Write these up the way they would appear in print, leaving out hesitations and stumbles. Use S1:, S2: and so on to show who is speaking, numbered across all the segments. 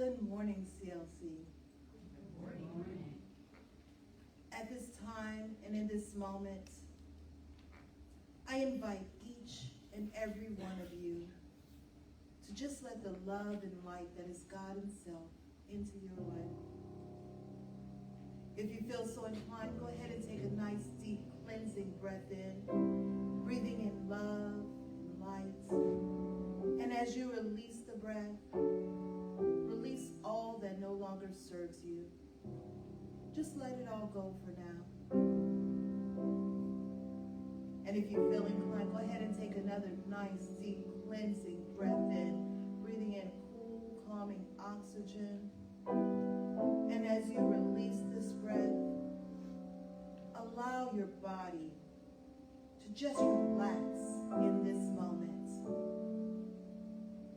S1: Good morning, CLC.
S2: Good morning.
S1: At this time and in this moment, I invite each and every one of you to just let the love and light that is God Himself into your life. If you feel so inclined, go ahead and take a nice, deep, cleansing breath in, breathing in love and light. And as you release the breath, release all that no longer serves you. Just let it all go for now. And if you feel inclined, go ahead and take another nice, deep, cleansing breath in, breathing in cool, calming oxygen. And as you release this breath, allow your body to just relax in this moment.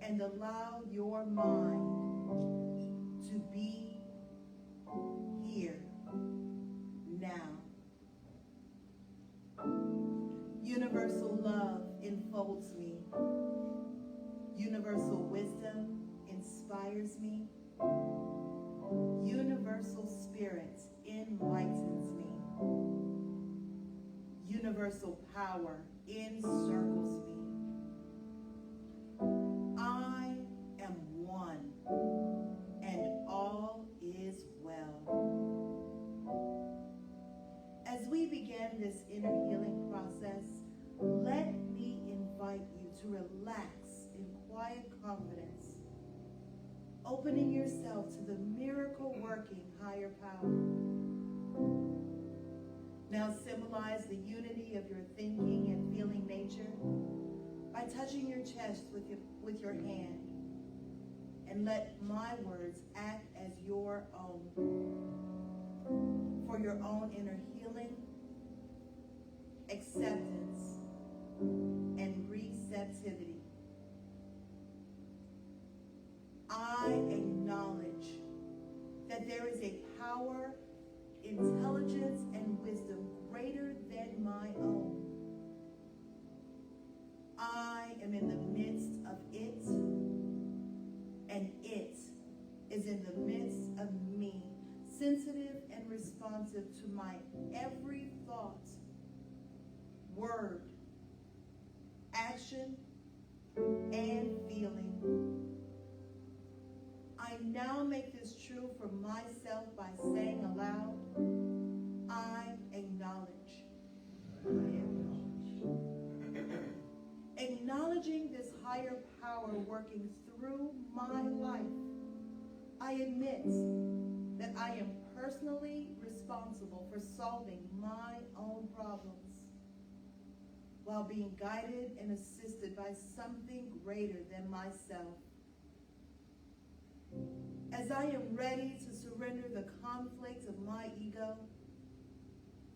S1: And allow your mind to be here, now. Universal love enfolds me. Universal wisdom inspires me. Universal spirit enlightens me. Universal power encircles me. I am one, and all is well. As we begin this inner healing process, let me invite you to relax in quiet confidence, opening yourself to the miracle-working higher power. Now symbolize the unity of your thinking and feeling nature by touching your chest with your hand, and let my words act as your own, for your own inner healing, acceptance, and receptivity. I acknowledge that there is a power, intelligence, and wisdom greater than my own. I am in the midst of it, and it is in the midst of me, sensitive and responsive to my every thought, word, action, and feeling. I now make this true for myself by saying aloud, I acknowledge. Acknowledging this higher power working through my life, I admit that I am personally responsible for solving my own problems while being guided and assisted by something greater than myself. As I am ready to surrender the conflict of my ego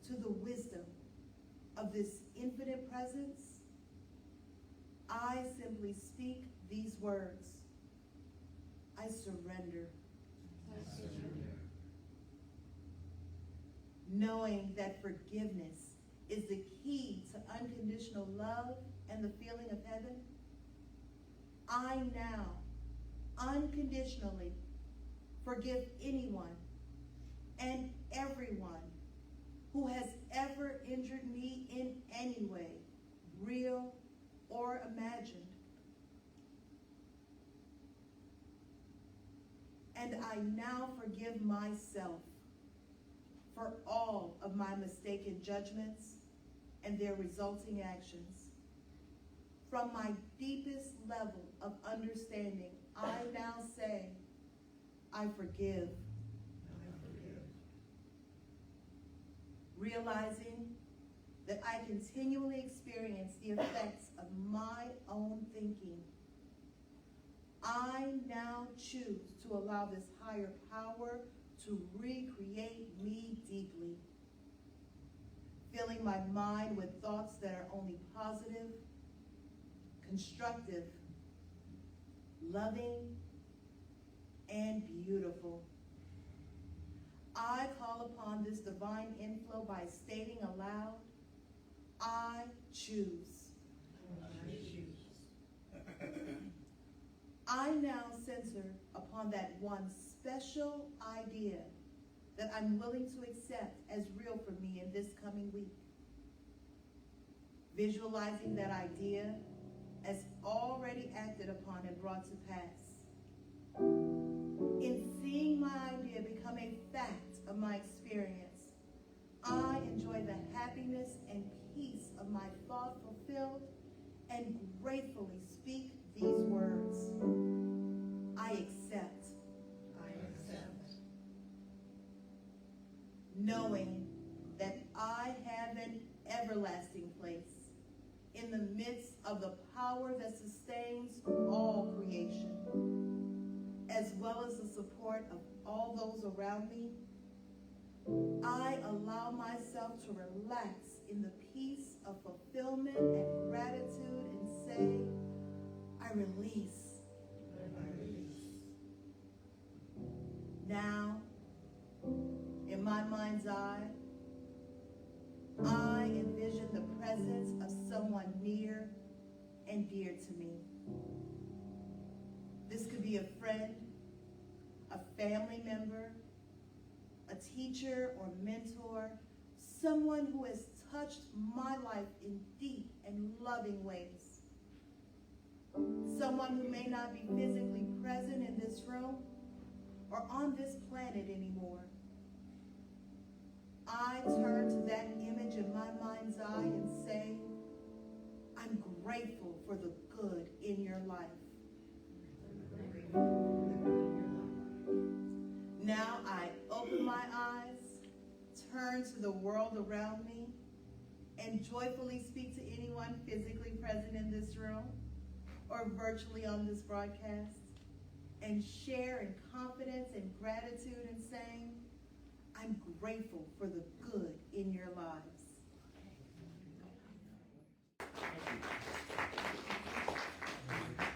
S1: to the wisdom of this infinite presence, I simply speak these words. I surrender.
S2: I surrender.
S1: Knowing that forgiveness is the key to unconditional love and the feeling of heaven, I now unconditionally forgive anyone and everyone who has ever injured me in any way, real or imagined. And I now forgive myself for all of my mistaken judgments and their resulting actions. From my deepest level of understanding, I now say, I forgive.
S2: I forgive.
S1: Realizing that I continually experience the effects of my own thinking, I now choose to allow this higher power to recreate me deeply, filling my mind with thoughts that are only positive, constructive, loving, and beautiful. I call upon this divine inflow by stating aloud, I choose.
S2: I choose.
S1: I now center upon that one special idea that I'm willing to accept as real for me in this coming week. Visualizing that idea as already acted upon and brought to pass. In seeing my idea become a fact of my experience, I enjoy the happiness and peace of my thought fulfilled and gratefully speak these words. I accept.
S2: I accept.
S1: Knowing that I have an everlasting place in the midst of the power that sustains all creation, as well as the support of all those around me, I allow myself to relax in the peace of fulfillment and gratitude and say, I release.
S2: I release.
S1: Now, in my mind's eye, I envision the presence of someone near and dear to me. This could be a friend, a family member, a teacher or mentor, someone who has touched my life in deep and loving ways. Someone who may not be physically present in this room or on this planet anymore. I turn to that image in my mind's eye and say, I'm grateful for the good in your life. Now I open my eyes, turn to the world around me, and joyfully speak to anyone physically present in this room or virtually on this broadcast, and share in confidence and gratitude in saying, I'm grateful for the good in your lives.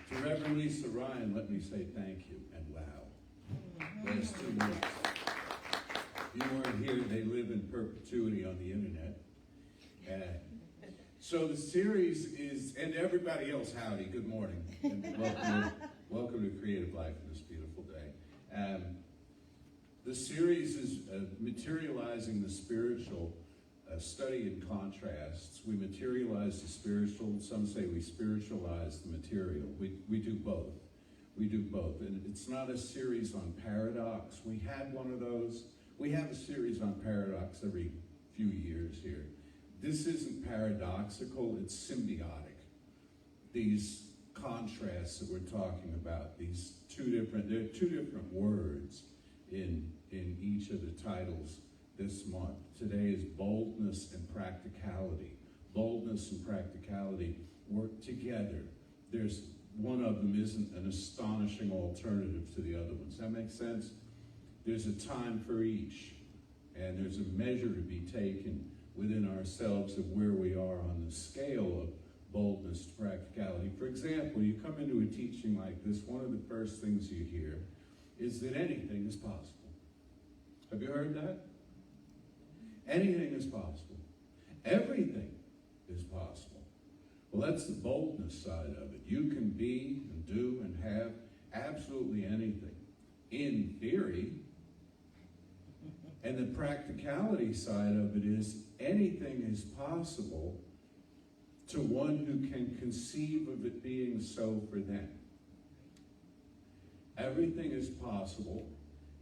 S3: To Reverend Lisa Ryan, let me say thank you and wow. Last 2 weeks. You weren't here, they live in perpetuity on the internet. So the series is, and everybody else, howdy, good morning. And welcome to Creative Life on this beautiful day. The series is Materializing the Spiritual, study in contrasts. We materialize the spiritual, some say we spiritualize the material. We do both. We do both. And it's not a series on paradox. We had one of those. We have a series on paradox every few years here. This isn't paradoxical, it's symbiotic. These contrasts that we're talking about, there are two different words in each of the titles this month. Today is boldness and practicality. Boldness and practicality work together. There's one of them isn't an astonishing alternative to the other one. Does that make sense? There's a time for each, and there's a measure to be taken within ourselves of where we are on the scale of boldness to practicality. For example, you come into a teaching like this, one of the first things you hear is that anything is possible. Have you heard that? Anything is possible. Everything is possible. Well, that's the boldness side of it. You can be and do and have absolutely anything in theory. And the practicality side of it is anything is possible to one who can conceive of it being so for them. Everything is possible.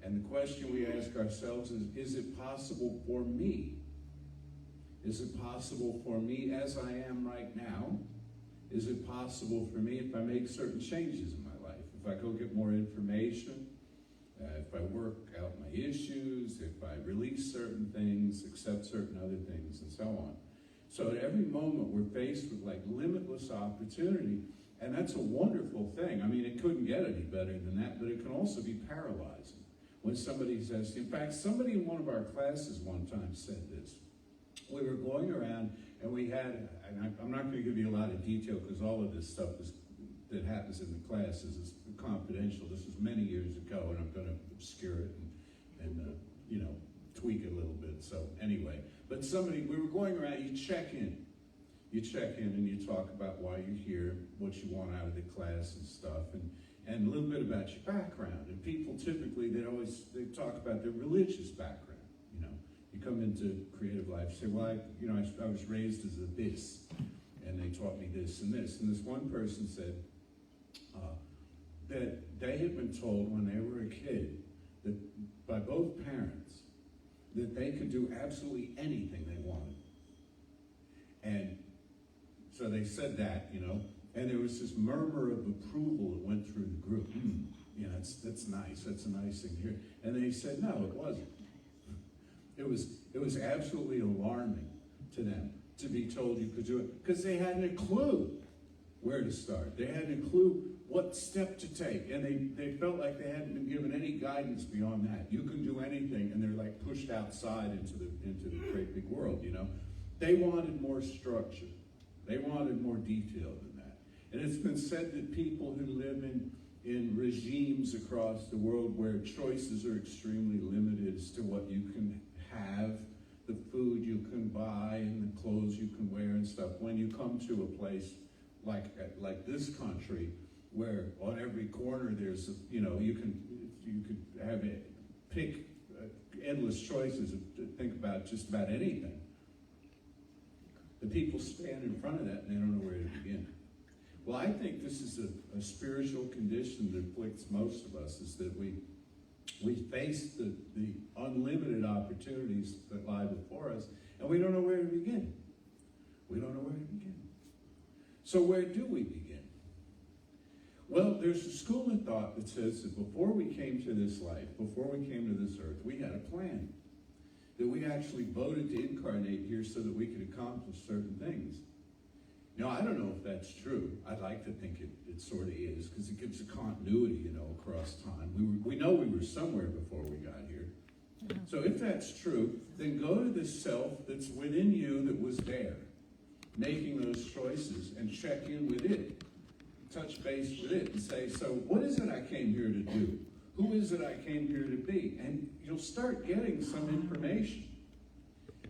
S3: And the question we ask ourselves is it possible for me? Is it possible for me as I am right now? Is it possible for me if I make certain changes in my life? If I go get more information? If I work out my issues? If I release certain things, accept certain other things, and so on. So at every moment we're faced with like limitless opportunity. And that's a wonderful thing. I mean, it couldn't get any better than that, but it can also be paralyzing. When somebody says, in fact, somebody in one of our classes one time said this. We were going around and we had, and I'm not going to give you a lot of detail because all of this stuff that happens in the classes is confidential. This was many years ago, and I'm going to obscure it and tweak it a little bit. So anyway, but we were going around, you check in and you talk about why you're here, what you want out of the class and stuff. And and a little bit about your background. And people typically, they talk about their religious background. You know, you come into creative life, you say, well, I was raised as a this, and they taught me this and this. And this one person said that they had been told when they were a kid that by both parents that they could do absolutely anything they wanted. And so they said that, you know, and there was this murmur of approval that went through the group. You know, that's nice. That's a nice thing to hear. And they said, no, it wasn't. It was absolutely alarming to them to be told you could do it, because they hadn't a clue where to start. They hadn't a clue what step to take, and they felt like they hadn't been given any guidance beyond that. You can do anything, and they're like pushed outside into the great big world. You know, they wanted more structure. They wanted more detail than that. And it's been said that people who live in regimes across the world where choices are extremely limited as to what you can have, the food you can buy, and the clothes you can wear and stuff, when you come to a place like this country, where on every corner there's, you know, you could have it, pick endless choices to think about just about anything. The people stand in front of that and they don't know where to begin. Well, I think this is a spiritual condition that afflicts most of us, is that we face the unlimited opportunities that lie before us, and we don't know where to begin. We don't know where to begin. So where do we begin? Well, there's a school of thought that says that before we came to this life, before we came to this earth, we had a plan. That we actually voted to incarnate here so that we could accomplish certain things. Now, I don't know if that's true. I'd like to think it sort of is, because it gives a continuity, you know, across time. We know we were somewhere before we got here. So if that's true, then go to the self that's within you that was there, making those choices, and check in with it. Touch base with it and say, so what is it I came here to do? Who is it I came here to be? And you'll start getting some information.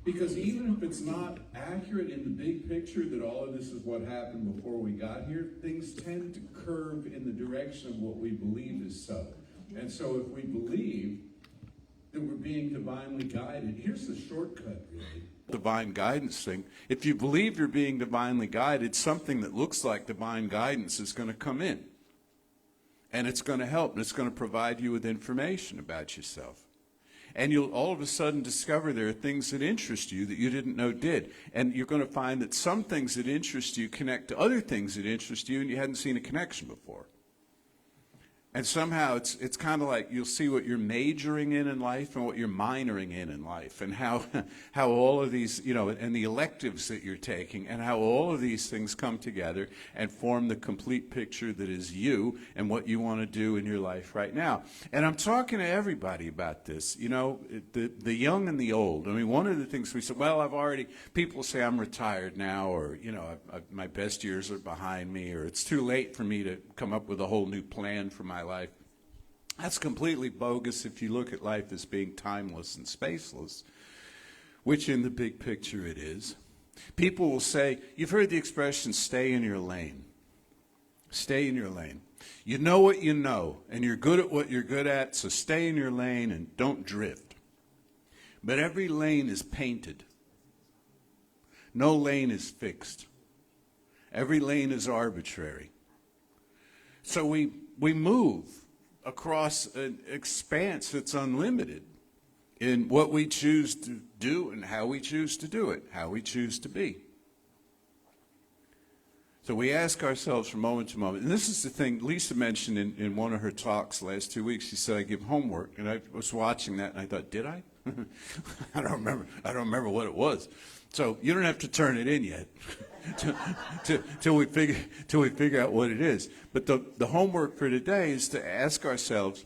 S3: Because even if it's not accurate in the big picture that all of this is what happened before we got here, things tend to curve in the direction of what we believe is so. And so if we believe that we're being divinely guided, here's the shortcut, really. Divine guidance thing. If you believe you're being divinely guided, something that looks like divine guidance is going to come in. And it's going to help, and it's going to provide you with information about yourself. And you'll all of a sudden discover there are things that interest you that you didn't know did. And you're going to find that some things that interest you connect to other things that interest you, and you hadn't seen a connection before. And somehow it's kind of like you'll see what you're majoring in life and what you're minoring in life, and how all of these, you know, and the electives that you're taking, and how all of these things come together and form the complete picture that is you and what you want to do in your life right now. And I'm talking to everybody about this, you know, the young and the old. I mean, one of the things we said, well, people say I'm retired now, or, you know, my best years are behind me, or it's too late for me to come up with a whole new plan for my life. That's completely bogus if you look at life as being timeless and spaceless, which in the big picture it is. People will say, you've heard the expression, stay in your lane. Stay in your lane. You know what you know, and you're good at what you're good at, so stay in your lane and don't drift. But every lane is painted. No lane is fixed. Every lane is arbitrary. So we move across an expanse that's unlimited in what we choose to do and how we choose to do it, how we choose to be. So we ask ourselves from moment to moment, and this is the thing Lisa mentioned in one of her talks the last 2 weeks. She said, I give homework, and I was watching that, and I thought, did I? I don't remember what it was. So you don't have to turn it in yet till we figure out what it is. But the homework for today is to ask ourselves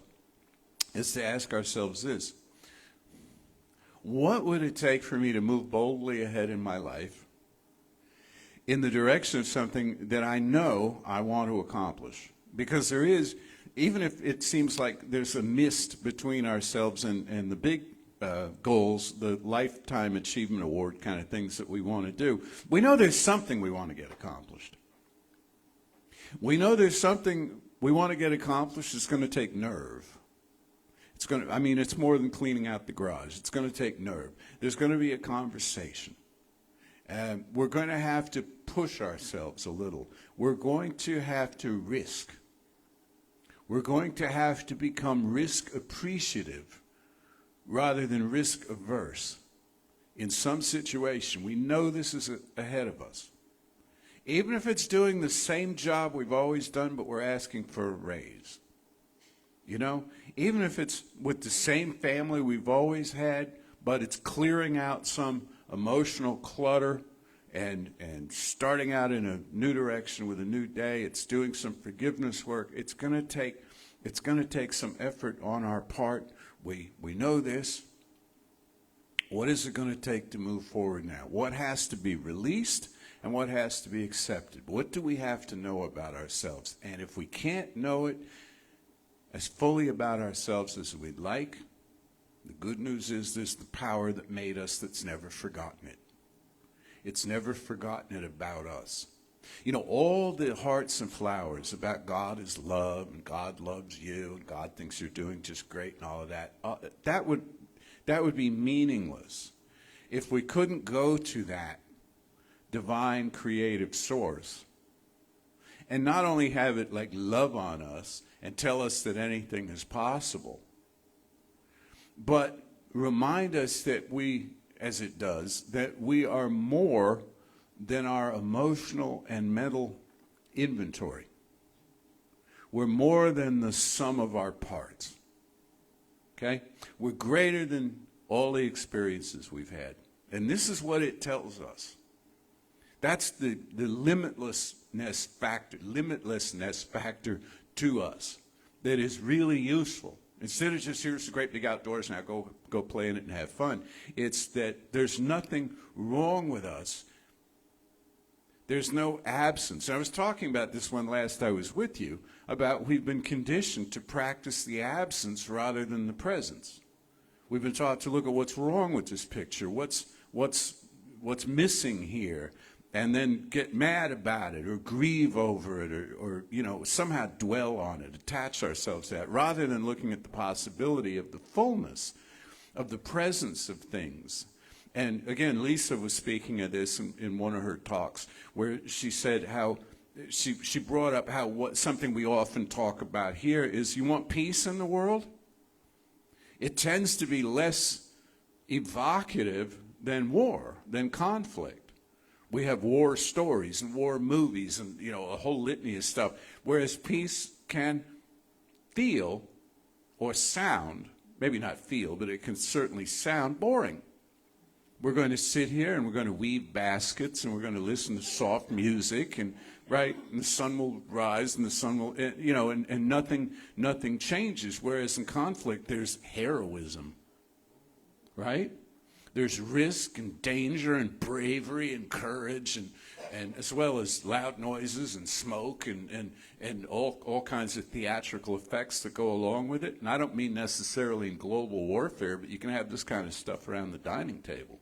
S3: this: what would it take for me to move boldly ahead in my life in the direction of something that I know I want to accomplish? Because there is, even if it seems like there's a mist between ourselves and the big goals, the Lifetime Achievement Award kind of things that we want to do, we know there's something we want to get accomplished. We know there's something
S4: we want to get accomplished, it's going to take nerve. It's more than cleaning out the garage. It's going to take nerve. There's going to be a conversation. We're going to have to push ourselves a little. We're going to have to risk. We're going to have to become risk appreciative rather than risk averse. In some situation, we know this is ahead of us. Even if it's doing the same job we've always done, but we're asking for a raise. You know, even if it's with the same family we've always had, but it's clearing out some emotional clutter and starting out in a new direction with a new day. It's doing some forgiveness work. It's going to take some effort on our part. We know this. What is it going to take to move forward now? What has to be released and what has to be accepted? What do we have to know about ourselves? And if we can't know it as fully about ourselves as we'd like, the good news is there's the power that made us that's never forgotten it. It's never forgotten it about us. You know, all the hearts and flowers about God is love and God loves you and God thinks you're doing just great and all of that, that would be meaningless if we couldn't go to that divine creative source and not only have it like love on us and tell us that anything is possible, but remind us that we, as it does, that we are more than our emotional and mental inventory. We're more than the sum of our parts. Okay? We're greater than all the experiences we've had. And this is what it tells us. That's the limitlessness factor to us that is really useful. Instead of just, here's the great big outdoors, now go play in it and have fun. It's that there's nothing wrong with us. There's no absence. I was talking about this one last I was with you, about we've been conditioned to practice the absence rather than the presence. We've been taught to look at what's wrong with this picture, what's missing here, and then get mad about it or grieve over it or somehow dwell on it, attach ourselves to that, rather than looking at the possibility of the fullness of the presence of things. And again, Lisa was speaking of this in one of her talks, where she said how she brought up how something we often talk about here is, you want peace in the world? It tends to be less evocative than war, than conflict. We have war stories and war movies and, a whole litany of stuff. Whereas peace can feel or sound, maybe not feel, but it can certainly sound boring. We're going to sit here and we're going to weave baskets and we're going to listen to soft music and, right, and the sun will rise and the sun will, and nothing changes. Whereas in conflict, there's heroism, right? There's risk and danger and bravery and courage and as well as loud noises and smoke and all kinds of theatrical effects that go along with it. And I don't mean necessarily in global warfare, but you can have this kind of stuff around the dining table,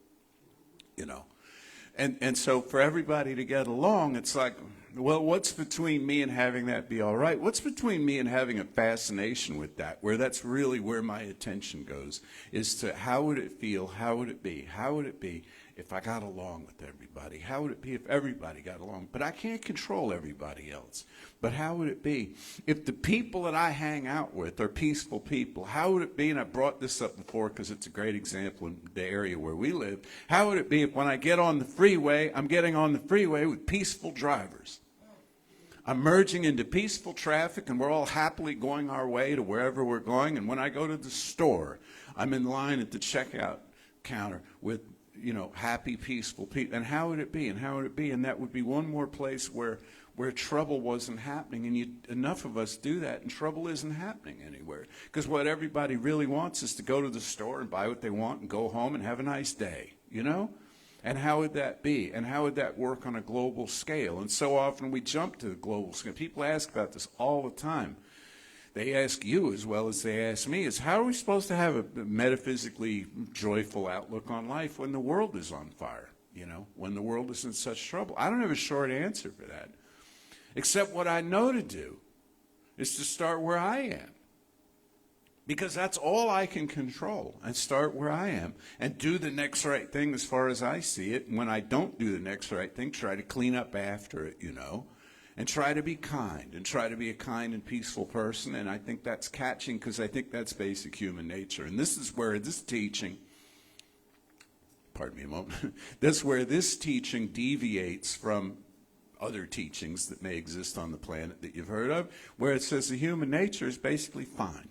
S4: And so for everybody to get along, it's like, well, what's between me and having that be all right? What's between me and having a fascination with that, where that's really where my attention goes, is to how would it feel, how would it be, how would it be if I got along with everybody? How would it be if everybody got along? But I can't control everybody else. But how would it be if the people that I hang out with are peaceful people? How would it be, and I brought this up before because it's a great example in the area where we live, how would it be if when I get on the freeway, I'm getting on the freeway with peaceful drivers? I'm merging into peaceful traffic and we're all happily going our way to wherever we're going. And when I go to the store, I'm in line at the checkout counter with, happy, peaceful people. And how would it be? And how would it be? And that would be one more place where trouble wasn't happening. And enough of us do that, and trouble isn't happening anywhere. Because what everybody really wants is to go to the store and buy what they want and go home and have a nice day, And how would that be? And how would that work on a global scale? And so often we jump to the global scale. People ask about this all the time. They ask you as well as they ask me, is how are we supposed to have a metaphysically joyful outlook on life when the world is on fire, when the world is in such trouble? I don't have a short answer for that, except what I know to do. is to start where I am. Because that's all I can control, and start where I am and do the next right thing as far as I see it. And when I don't do the next right thing, try to clean up after it, and try to be kind and try to be a kind and peaceful person. And I think that's catching, because I think that's basic human nature. And this is where this teaching, pardon me a moment, this is where this teaching deviates from other teachings that may exist on the planet that you've heard of, where it says the human nature is basically fine.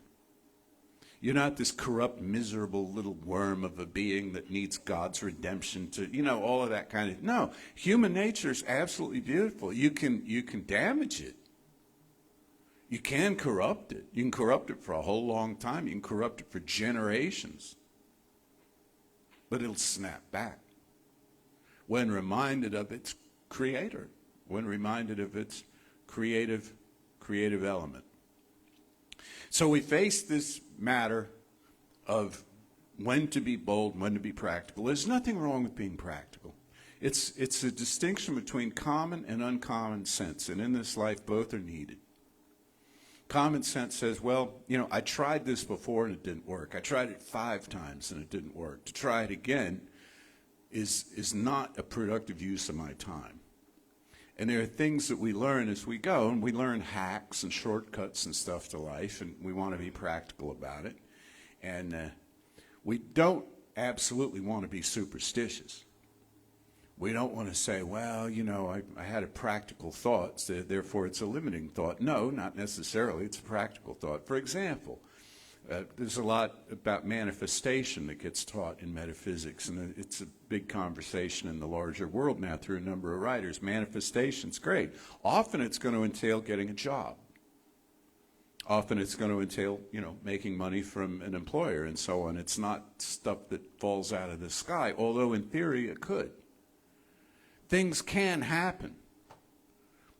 S4: You're not this corrupt, miserable little worm of a being that needs God's redemption to, all of that kind of. No, human nature is absolutely beautiful. You can damage it. You can corrupt it. You can corrupt it for a whole long time. You can corrupt it for generations. But it'll snap back when reminded of its creator, when reminded of its creative element. So we face this matter of when to be bold, when to be practical. There's nothing wrong with being practical. It's a distinction between common and uncommon sense, and in this life both are needed. Common sense says, well, I tried this before and it didn't work. I tried it 5 times and it didn't work. To try it again is not a productive use of my time. And there are things that we learn as we go, and we learn hacks and shortcuts and stuff to life, and we want to be practical about it. And we don't absolutely want to be superstitious. We don't want to say, well, I had a practical thought, so therefore it's a limiting thought. No, not necessarily. It's a practical thought. For example, there's a lot about manifestation that gets taught in metaphysics, and it's a big conversation in the larger world now through a number of writers. Manifestation's great. Often it's going to entail getting a job. Often it's going to entail, making money from an employer and so on. It's not stuff that falls out of the sky, although in theory it could. Things can happen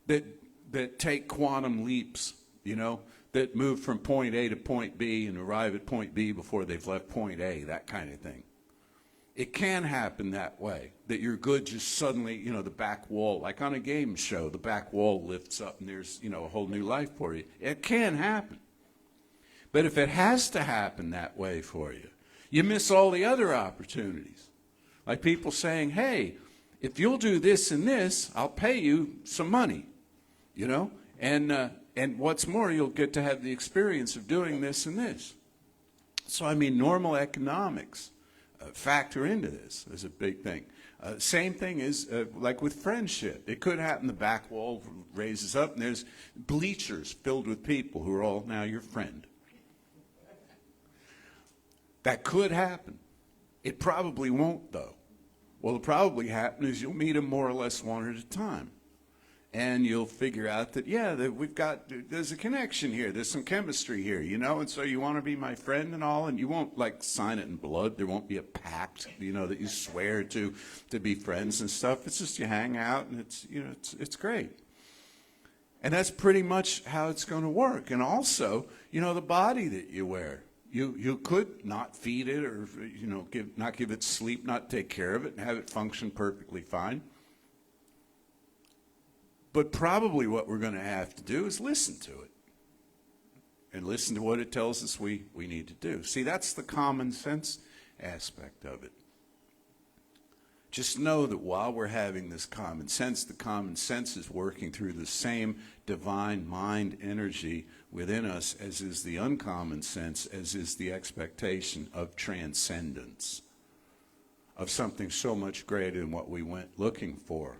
S4: that take quantum leaps, that move from point A to point B and arrive at point B before they've left point A, that kind of thing. It can happen that way, that your good just suddenly, the back wall, like on a game show, the back wall lifts up and there's, a whole new life for you. It can happen. But if it has to happen that way for you, you miss all the other opportunities. Like people saying, hey, if you'll do this and this, I'll pay you some money, and what's more, you'll get to have the experience of doing this and this. So, normal economics factor into this as a big thing. Same thing is like with friendship. It could happen, the back wall raises up, and there's bleachers filled with people who are all now your friend. That could happen. It probably won't, though. What'll probably happen is you'll meet them more or less one at a time. And you'll figure out that, there's a connection here. There's some chemistry here, and so you want to be my friend and all, and you won't, sign it in blood. There won't be a pact, that you swear to be friends and stuff. It's just you hang out, and it's great. And that's pretty much how it's going to work. And also, the body that you wear. You could not feed it or, not give it sleep, not take care of it, and have it function perfectly fine. But probably what we're going to have to do is listen to it and listen to what it tells us we need to do. See, that's the common sense aspect of it. Just know that while we're having this common sense, the common sense is working through the same divine mind energy within us as is the uncommon sense, as is the expectation of transcendence, of something so much greater than what we went looking for.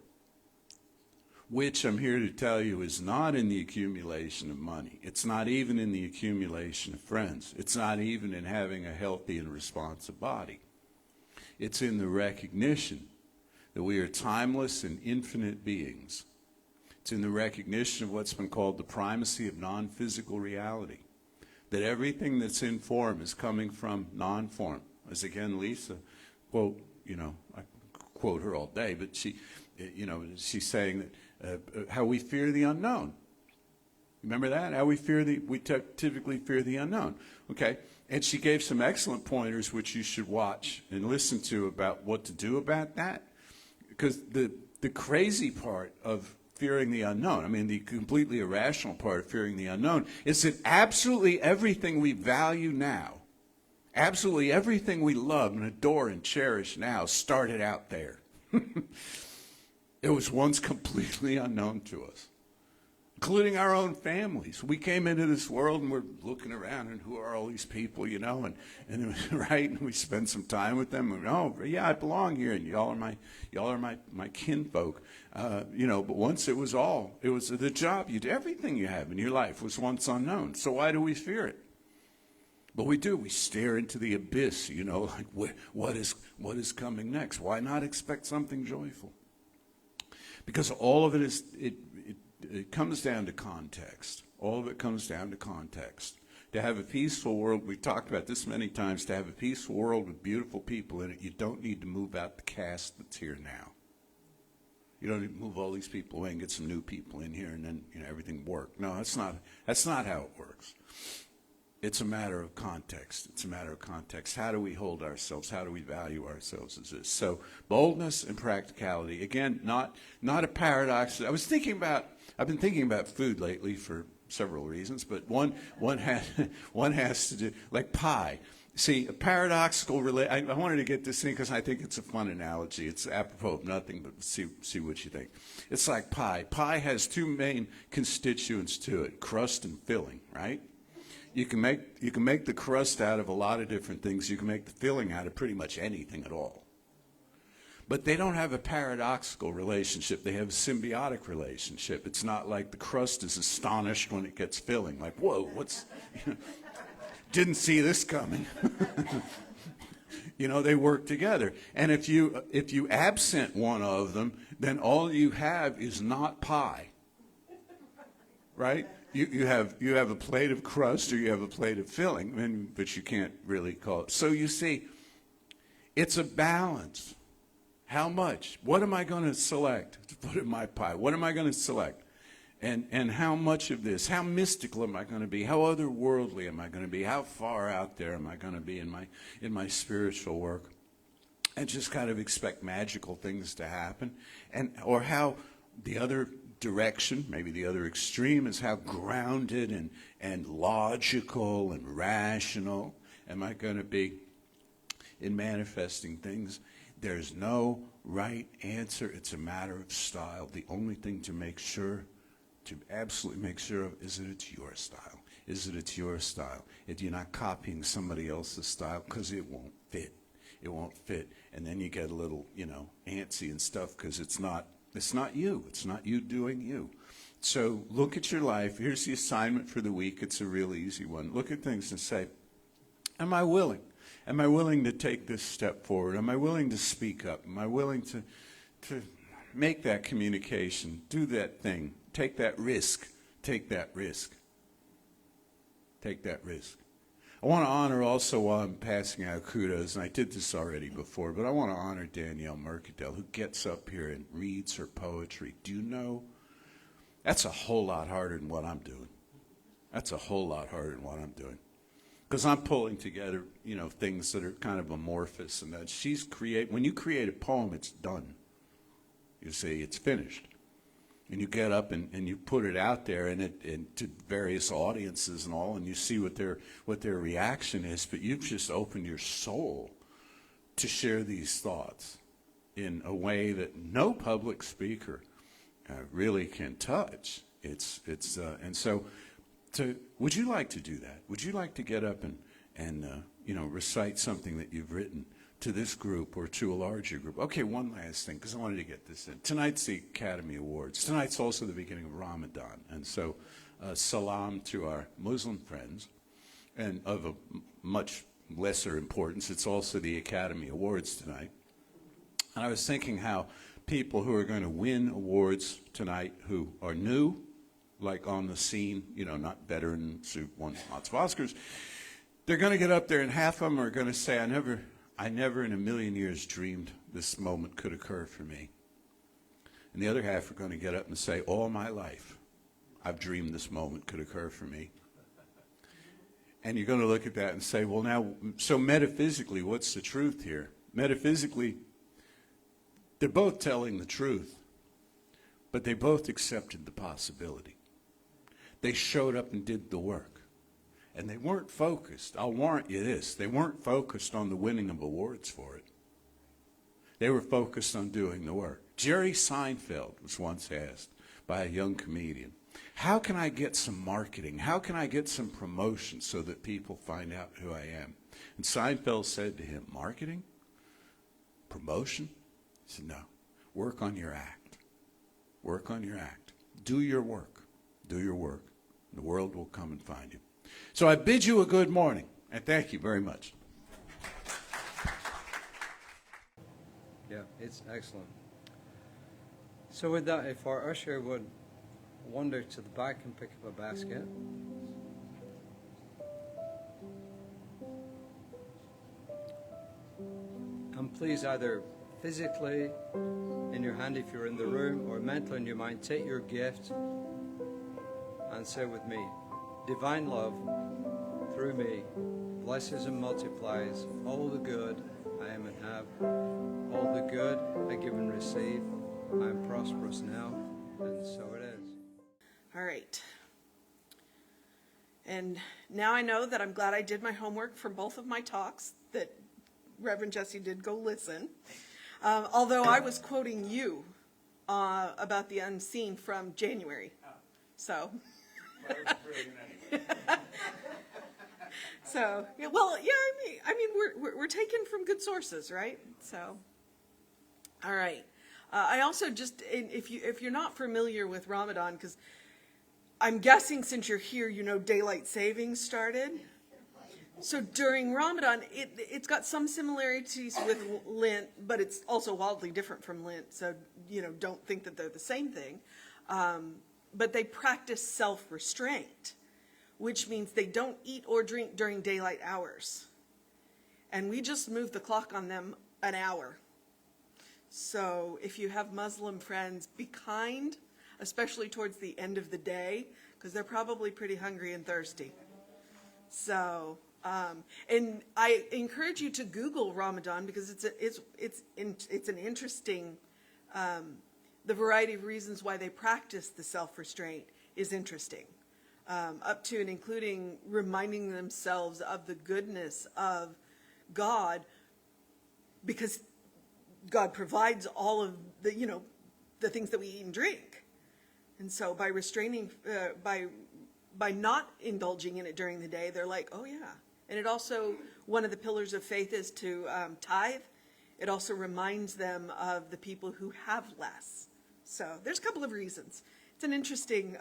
S4: Which I'm here to tell you is not in the accumulation of money. It's not even in the accumulation of friends. It's not even in having a healthy and responsive body. It's in the recognition that we are timeless and infinite beings. It's in the recognition of what's been called the primacy of non-physical reality. That everything that's in form is coming from non-form. As again, Lisa, quote, I quote her all day, but she's saying that how we fear the unknown. Remember that? How we typically fear the unknown. Okay. And she gave some excellent pointers which you should watch and listen to about what to do about that. Because the crazy part of fearing the unknown. I mean, the completely irrational part of fearing the unknown is that absolutely everything we value now, absolutely everything we love and adore and cherish now started out there. It was once completely unknown to us, including our own families. We came into this world and we're looking around and who are all these people, you know, and right, and we spend some time with them. And, oh, yeah, I belong here, and y'all are my kinfolk, you know. But once it was the job you did, everything you have in your life was once unknown. So why do we fear it? But we do. We stare into the abyss, you know, like what is coming next? Why not expect something joyful? Because all of it is it comes down to context. All of it comes down to context. To have a peaceful world, we've talked about this many times, to have a peaceful world with beautiful people in it, you don't need to move out the caste that's here now. You don't need to move all these people away and get some new people in here and then, you know, everything work. No, that's not how it works. It's a matter of context. It's a matter of context. How do we hold ourselves? How do we value ourselves as this? So boldness and practicality. Again, not a paradox. I've been thinking about food lately for several reasons, but one has to do, like pie. See, a paradoxical I wanted to get this in because I think it's a fun analogy. It's apropos of nothing, but see what you think. It's like pie. Pie has two main constituents to it: crust and filling, right? You can make the crust out of a lot of different things. You can make the filling out of pretty much anything at all. But they don't have a paradoxical relationship. They have a symbiotic relationship. It's not like the crust is astonished when it gets filling. Like, whoa, didn't see this coming. You know, they work together. And if you absent one of them, then all you have is not pie. Right? You have a plate of crust or you have a plate of filling, but you can't really call it. So you see, it's a balance. How much? What am I going to select to put in my pie? What am I going to select? And how much of this? How mystical am I going to be? How otherworldly am I going to be? How far out there am I going to be in my spiritual work? And just kind of expect magical things to happen, or how the other direction, maybe the other extreme, is how grounded and logical and rational am I going to be in manifesting things. There's no right answer. It's a matter of style. The only thing to absolutely make sure of is that it's your style. Is that it's your style. If you're not copying somebody else's style, because it won't fit. It won't fit. And then you get a little, you know, antsy and stuff because it's not you. It's not you doing you. So look at your life. Here's the assignment for the week. It's a real easy one. Look at things and say, am I willing? Am I willing to take this step forward? Am I willing to speak up? Am I willing to make that communication, do that thing, take that risk, take that risk, take that risk? I want to honor also, while I'm passing out kudos, and I did this already before, but I want to honor Danielle Mercadale, who gets up here and reads her poetry. Do you know? That's a whole lot harder than what I'm doing. That's a whole lot harder than what I'm doing. Because I'm pulling together, you know, things that are kind of amorphous, and that when you create a poem, it's done. You see, it's finished. And you get up and you put it out there and to various audiences and all, and you see what their reaction is. But you've just opened your soul to share these thoughts in a way that no public speaker really can touch. And so, would you like to do that? Would you like to get up and recite something that you've written to this group or to a larger group? Okay, one last thing, because I wanted to get this in. Tonight's the Academy Awards. Tonight's also the beginning of Ramadan. And so salam to our Muslim friends. And of a much lesser importance, it's also the Academy Awards tonight. And I was thinking how people who are going to win awards tonight who are new, like on the scene, not veterans who won lots of Oscars, they're going to get up there and half of them are going to say, I never in a million years dreamed this moment could occur for me. And the other half are going to get up and say, all my life, I've dreamed this moment could occur for me. And you're going to look at that and say, well, now, so metaphysically, what's the truth here? Metaphysically, they're both telling the truth. but they both accepted the possibility. They showed up and did the work. And they weren't focused. I'll warrant you this. They weren't focused on the winning of awards for it. They were focused on doing the work. Jerry Seinfeld was once asked by a young comedian, how can I get some marketing? How can I get some promotion so that people find out who I am? And Seinfeld said to him, marketing? Promotion? He said, no. Work on your act. Work on your act. Do your work. Do your work. The world will come and find you. So I bid you a good morning, and thank you very much.
S5: Yeah, it's excellent. So with that, if our usher would wander to the back and pick up a basket. And please either physically in your hand if you're in the room, or mentally in your mind, take your gift and say with me, divine love through me blesses and multiplies all the good I am and have, all the good I give and receive. I am prosperous now, and so it is.
S6: All right. And now I know that I'm glad I did my homework for both of my talks, that Reverend Jesse did go listen. Although I was quoting you about the unseen from January. So. So, yeah, well, yeah, I mean, we're taken from good sources, right? So, all right. I also just, if you're not familiar with Ramadan, because I'm guessing since you're here, you know daylight savings started. So during Ramadan, it's got some similarities with Lent, but it's also wildly different from Lent. So, don't think that they're the same thing. But they practice self-restraint, which means they don't eat or drink during daylight hours. And we just moved the clock on them an hour. So if you have Muslim friends, be kind, especially towards the end of the day, because they're probably pretty hungry and thirsty. So, and I encourage you to Google Ramadan, because it's an interesting, the variety of reasons why they practice the self-restraint is interesting. Up to and including reminding themselves of the goodness of God, because God provides all of the, the things that we eat and drink. And so by restraining, by not indulging in it during the day, they're like, oh yeah. And it also, one of the pillars of faith is to tithe. It also reminds them of the people who have less. So there's a couple of reasons. It's an interesting,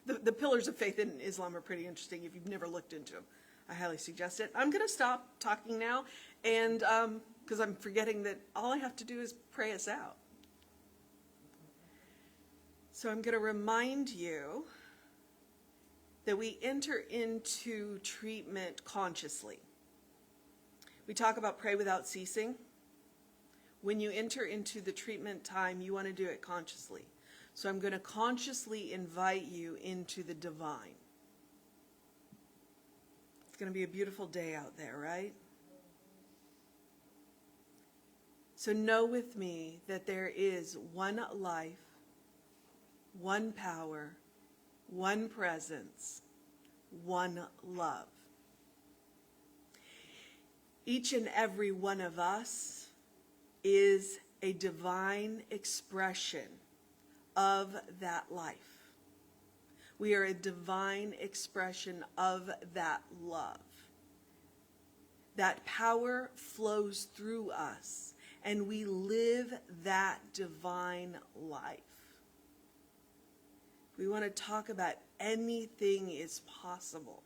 S6: the pillars of faith in Islam are pretty interesting if you've never looked into them. I highly suggest it. I'm going to stop talking now, and because I'm forgetting that all I have to do is pray us out. So I'm going to remind you that we enter into treatment consciously. We talk about pray without ceasing. When you enter into the treatment time, you want to do it consciously. So I'm going to consciously invite you into the divine. It's going to be a beautiful day out there, right? So know with me that there is one life, one power, one presence, one love. Each and every one of us is a divine expression of that life. We are a divine expression of that love. That power flows through us, and we live that divine life. We want to talk about anything is possible.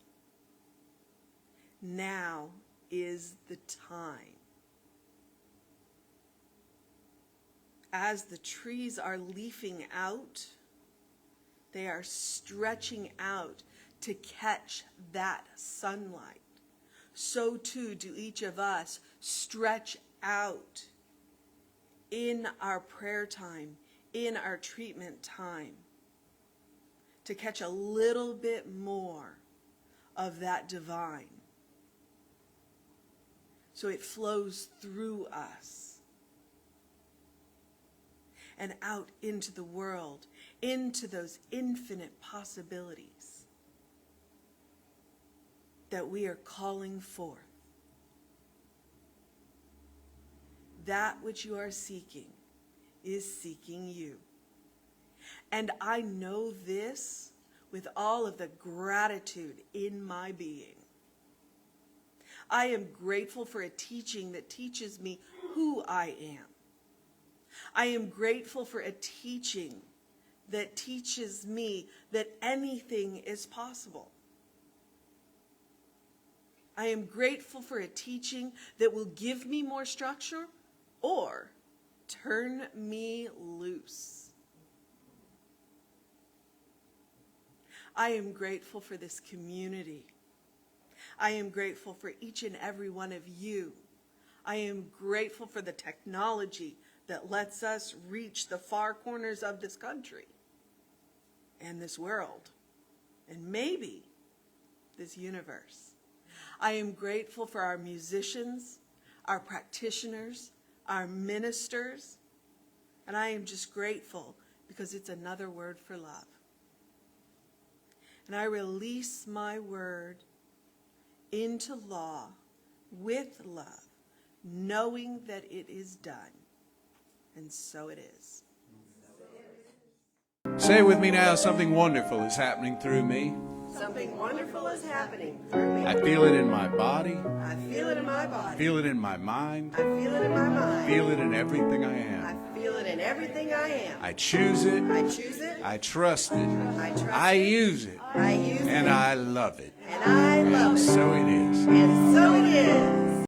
S6: Now is the time. As the trees are leafing out, they are stretching out to catch that sunlight. So too do each of us stretch out in our prayer time, in our treatment time, to catch a little bit more of that divine. So it flows through us. and out into the world, into those infinite possibilities that we are calling forth. That which you are seeking is seeking you. And I know this with all of the gratitude in my being. I am grateful for a teaching that teaches me who I am. I am grateful for a teaching that teaches me that anything is possible. I am grateful for a teaching that will give me more structure or turn me loose. I am grateful for this community. I am grateful for each and every one of you. I am grateful for the technology that lets us reach the far corners of this country and this world and maybe this universe. I am grateful for our musicians, our practitioners, our ministers, and I am just grateful because it's another word for love. And I release my word into law with love, knowing that it is done. And so it is.
S4: Say with me now, something wonderful is happening through me.
S2: Something wonderful is happening through me.
S4: I feel it in my body.
S2: I feel it in my
S4: I
S2: body.
S4: feel it in my mind.
S2: I feel it in my
S4: I
S2: mind.
S4: feel it in everything I
S2: I
S4: am.
S2: feel it in everything I am.
S4: I choose it.
S2: I choose it.
S4: I trust it.
S2: I trust
S4: I
S2: it.
S4: use it.
S2: I use
S4: And
S2: it.
S4: I love it.
S2: And I love
S4: And
S2: it.
S4: so it is.
S2: And so it is.